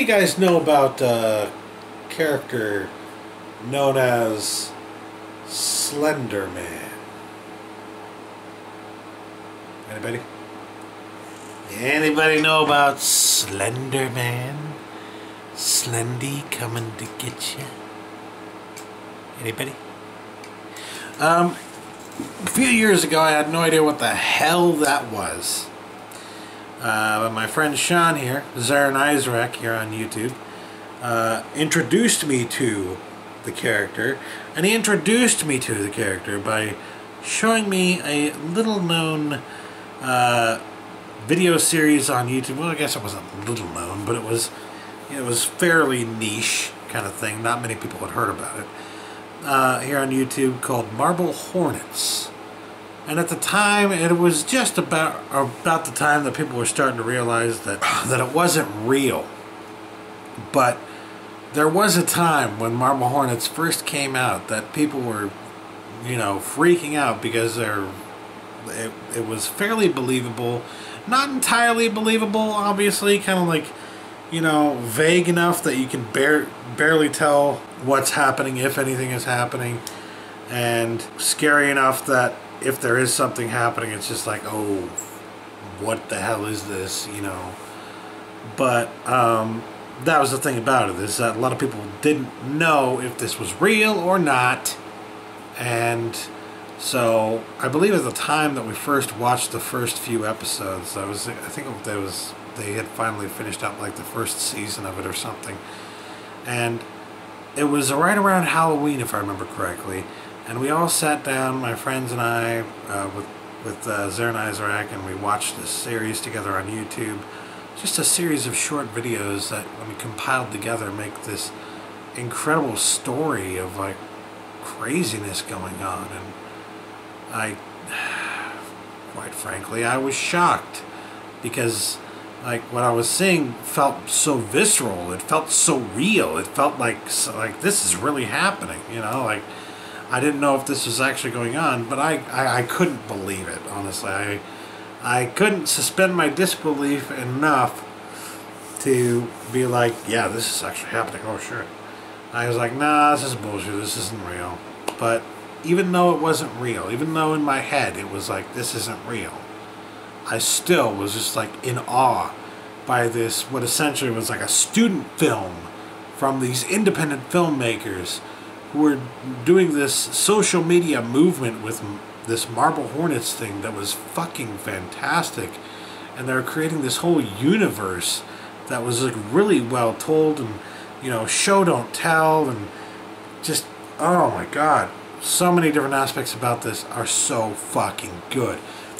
you guys know about a character known as Slender Man? Anybody? Anybody know about Slender Man? Slendy coming to get you? Anybody? A few years ago, I had no idea what the hell that was. But my friend Sean here, Zarin Isaac here on YouTube, introduced me to the character. And he introduced me to the character by showing me a little known video series on YouTube. Well, I guess it wasn't little known, but it was fairly niche kind of thing. Not many people had heard about it. Here on YouTube, called Marble Hornets. And at the time, it was just about the time that people were starting to realize that it wasn't real. But there was a time when Marble Hornets first came out that people were, freaking out because it was fairly believable. Not entirely believable, obviously, kind of like, vague enough that you can barely tell what's happening, if anything is happening, and scary enough that if there is something happening, it's just like, oh, what the hell is this, But that was the thing about it, is that a lot of people didn't know if this was real or not. And so I believe at the time that we first watched the first few episodes, I think they had finally finished out like the first season of it or something. And it was right around Halloween, if I remember correctly. And we all sat down, my friends and I, with Zarin Isaac, and we watched this series together on YouTube. Just a series of short videos that we compiled together make this incredible story of like craziness going on. And quite frankly, I was shocked because like what I was seeing felt so visceral. It felt so real. It felt like this is really happening. Like I didn't know if this was actually going on, but I couldn't believe it. Honestly, I couldn't suspend my disbelief enough to be like, yeah, this is actually happening. Oh sure. I was like, nah, this is bullshit. This isn't real. But even though it wasn't real, even though in my head it was like, this isn't real, I still was just like in awe by this, what essentially was like a student film from these independent filmmakers who were doing this social media movement with this Marble Hornets thing that was fucking fantastic. And they're creating this whole universe that was like really well told, and show don't tell, and just, oh my god, so many different aspects about this are so fucking good.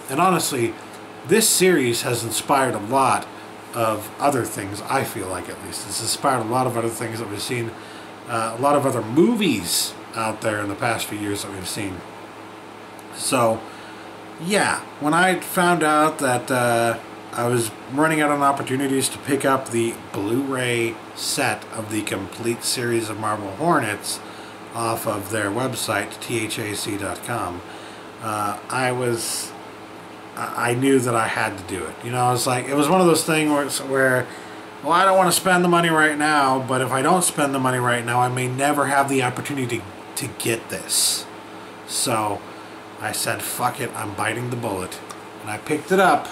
And honestly, this series has inspired a lot of other things, I feel like, at least. It's inspired a lot of other things that we've seen, a lot of other movies out there in the past few years that we've seen. So, yeah, when I found out that I was running out of opportunities to pick up the Blu-ray set of the complete series of Marble Hornets off of their website, thac.com, I knew that I had to do it. It was like, it was one of those things where, well, I don't want to spend the money right now, but if I don't spend the money right now, I may never have the opportunity to get this. So I said, fuck it, I'm biting the bullet. And I picked it up.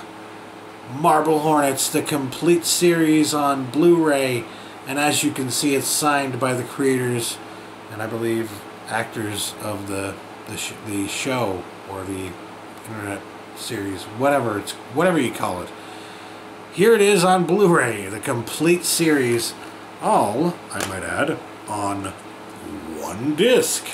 Marble Hornets, the complete series on Blu-ray. And as you can see, it's signed by the creators and I believe actors of the show or the internet series, whatever you call it. Here it is on Blu-ray, the complete series, all, I might add, on one disc.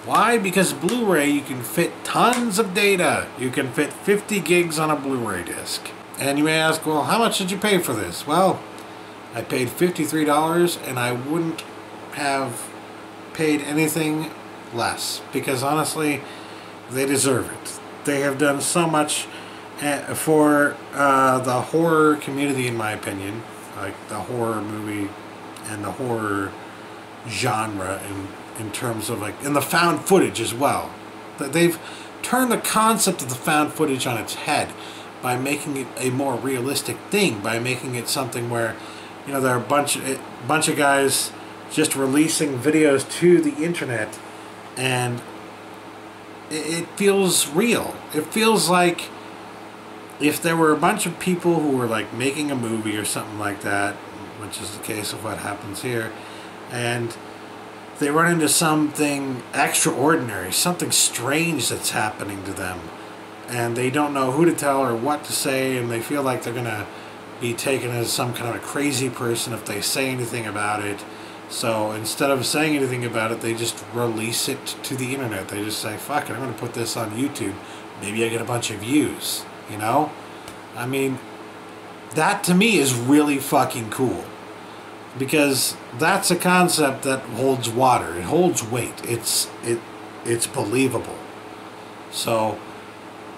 Why? Because Blu-ray, you can fit tons of data. You can fit 50 gigs on a Blu-ray disc. And you may ask, well, how much did you pay for this? Well, I paid $53, and I wouldn't have paid anything less, because honestly, they deserve it. They have done so much for the horror community, in my opinion, like the horror movie and the horror genre in terms of like, and the found footage as well. They've turned the concept of the found footage on its head by making it a more realistic thing, by making it something where you know, there are a bunch of guys just releasing videos to the internet, and it feels real. It feels like if there were a bunch of people who were like making a movie or something like that, which is the case of what happens here, and they run into something extraordinary, something strange that's happening to them, and they don't know who to tell or what to say, and they feel like they're gonna be taken as some kind of a crazy person if they say anything about it. So instead of saying anything about it, they just release it to the internet. They just say, fuck it, I'm gonna put this on YouTube. Maybe I get a bunch of views, you know? I mean, that to me is really fucking cool. Because that's a concept that holds water. It holds weight. It's believable. So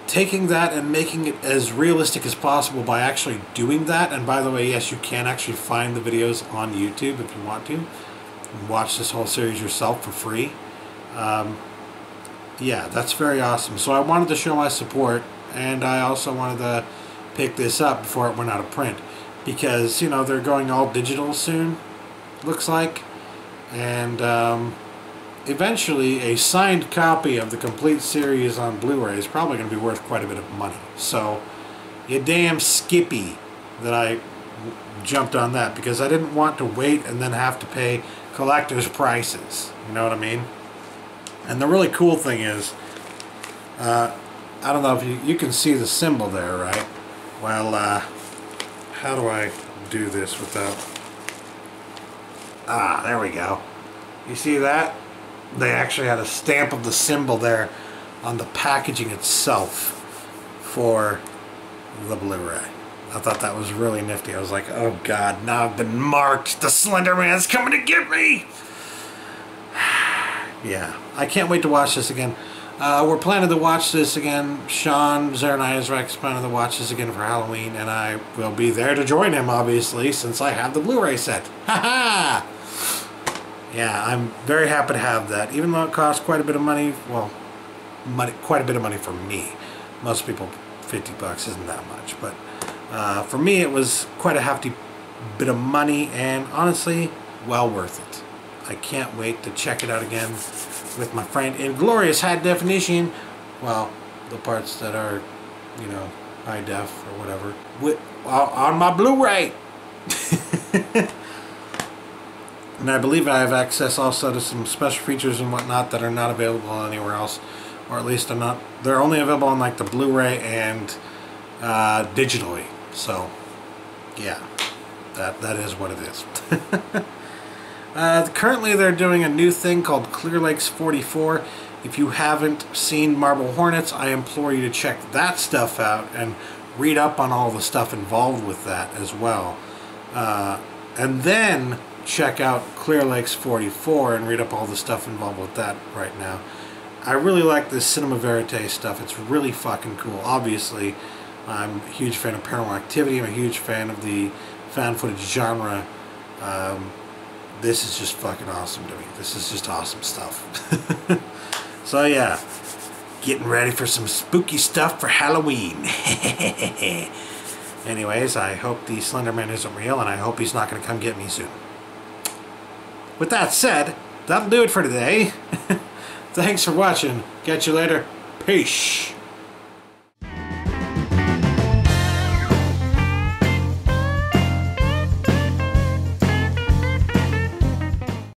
taking that and making it as realistic as possible by actually doing that, and by the way, yes, you can actually find the videos on YouTube if you want to, and watch this whole series yourself for free. Yeah, that's very awesome. So I wanted to show my support, and I also wanted to pick this up before it went out of print, because, you know, they're going all digital soon, looks like, and eventually a signed copy of the complete series on Blu-ray is probably going to be worth quite a bit of money. So you damn skippy that I jumped on that, because I didn't want to wait and then have to pay collector's prices, you know what I mean? And the really cool thing is, I don't know if you can see the symbol there, right? Well, how do I do this without... Ah, there we go. You see that? They actually had a stamp of the symbol there on the packaging itself for the Blu-ray. I thought that was really nifty. I was like, oh god, now I've been marked. The Slender Man's coming to get me! Yeah, I can't wait to watch this again. We're planning to watch this again. Sean, Zara, and Isaac planning to watch this again for Halloween, and I will be there to join him, obviously, since I have the Blu-ray set. Ha-ha! Yeah, I'm very happy to have that, even though it costs quite a bit of money. Well, quite a bit of money for me. Most people, $50 isn't that much, but for me it was quite a hefty bit of money, and honestly, well worth it. I can't wait to check it out again with my friend in glorious high definition. Well, the parts that are, you know, high def or whatever, on my Blu-ray. And I believe I have access also to some special features and whatnot that are not available anywhere else, or at least they're only available on like the Blu-ray and digitally. So yeah, that is what it is. Currently they're doing a new thing called Clear Lakes 44. If you haven't seen Marble Hornets, I implore you to check that stuff out and read up on all the stuff involved with that as well. And then check out Clear Lakes 44 and read up all the stuff involved with that right now. I really like this cinema verite stuff. It's really fucking cool. Obviously, I'm a huge fan of Paranormal Activity. I'm a huge fan of the found footage genre. This is just fucking awesome to me. This is just awesome stuff. So yeah, getting ready for some spooky stuff for Halloween. Anyways, I hope the Slender Man isn't real, and I hope he's not going to come get me soon. With that said, that'll do it for today. Thanks for watching. Catch you later. Peace.